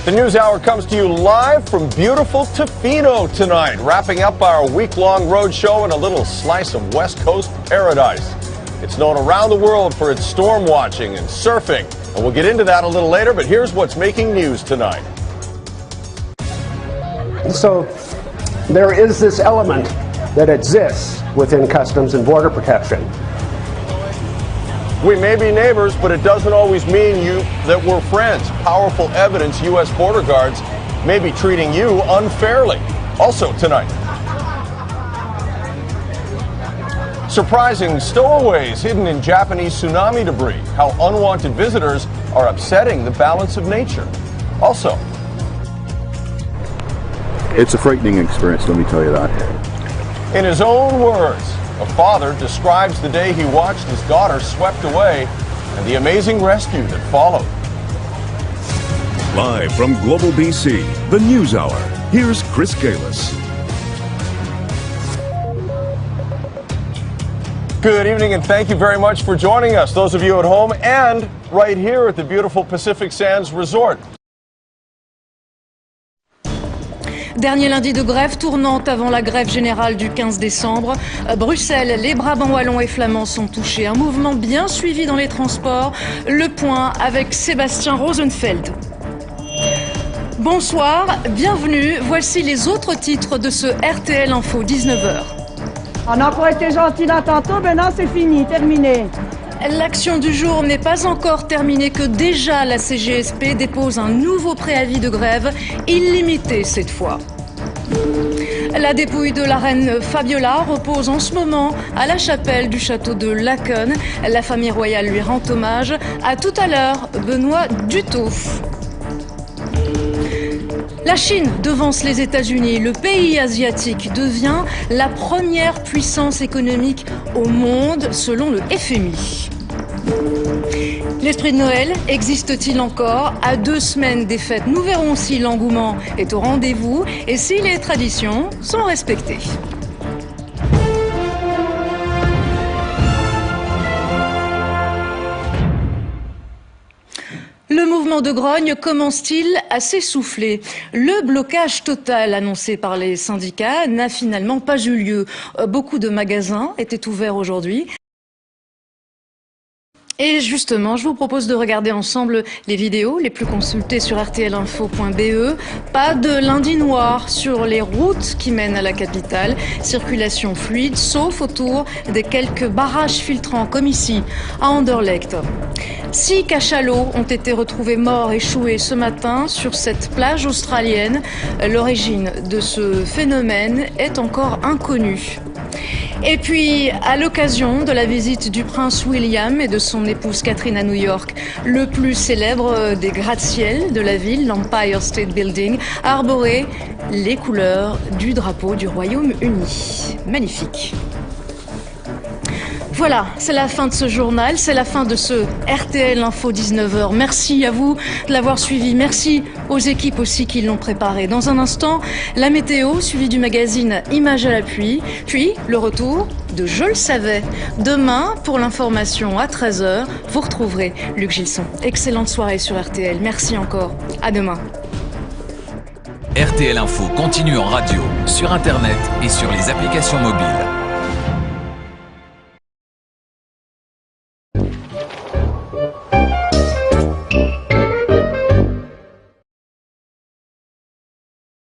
The News Hour comes to you live from beautiful Tofino tonight, wrapping up our week-long road show in a little slice of West Coast paradise. It's known around the world for its storm watching and surfing, and we'll get into that a little later, but here's what's making news tonight. So there is this element that exists within Customs and Border Protection. We may be neighbors, but it doesn't always mean that we're friends. Powerful evidence U.S. border guards may be treating you unfairly. Also tonight, surprising stowaways hidden in Japanese tsunami debris. How unwanted visitors are upsetting the balance of nature. Also, it's a frightening experience, let me tell you that. In his own words, a father describes the day he watched his daughter swept away and the amazing rescue that followed. Live from Global BC, the News Hour. Here's Chris Kalis. Good evening and thank you very much for joining us, those of you at home and right here at the beautiful Pacific Sands Resort. Dernier lundi de grève tournante avant la grève générale du 15 décembre. Bruxelles, les Brabants wallons et flamands sont touchés. Un mouvement bien suivi dans les transports. Le point avec Sébastien Rosenfeld. Bonsoir, bienvenue. Voici les autres titres de ce RTL Info 19h. On n'a pas été gentil là tantôt, maintenant c'est fini, terminé. L'action du jour n'est pas encore terminée que déjà la CGSP dépose un nouveau préavis de grève, illimité cette fois. La dépouille de la reine Fabiola repose en ce moment à la chapelle du château de Laeken. La famille royale lui rend hommage. À tout à l'heure, Benoît Dutot. La Chine devance les États-Unis. Le pays asiatique devient la première puissance économique au monde selon le FMI. L'esprit de Noël existe-t-il encore? À 2 semaines des fêtes, nous verrons si l'engouement est au rendez-vous et si les traditions sont respectées. Le mouvement de grogne commence-t-il à s'essouffler? Le blocage total annoncé par les syndicats n'a finalement pas eu lieu. Beaucoup de magasins étaient ouverts aujourd'hui. Et justement, je vous propose de regarder ensemble les vidéos les plus consultées sur rtlinfo.be. Pas de lundi noir sur les routes qui mènent à la capitale. Circulation fluide, sauf autour des quelques barrages filtrants, comme ici, à Anderlecht. 6 cachalots ont été retrouvés morts échoués ce matin sur cette plage australienne. L'origine de ce phénomène est encore inconnue. Et puis, à l'occasion de la visite du prince William et de son épouse Catherine à New York, le plus célèbre des gratte-ciel de la ville, l'Empire State Building, a arboré les couleurs du drapeau du Royaume-Uni. Magnifique. Voilà, c'est la fin de ce journal, c'est la fin de ce RTL Info 19h. Merci à vous de l'avoir suivi, merci aux équipes aussi qui l'ont préparé. Dans un instant, la météo, suivie du magazine Images à l'appui, puis le retour de Je le savais. Demain, pour l'information à 13h, vous retrouverez Luc Gilson. Excellente soirée sur RTL, merci encore, à demain. RTL Info continue en radio, sur Internet et sur les applications mobiles.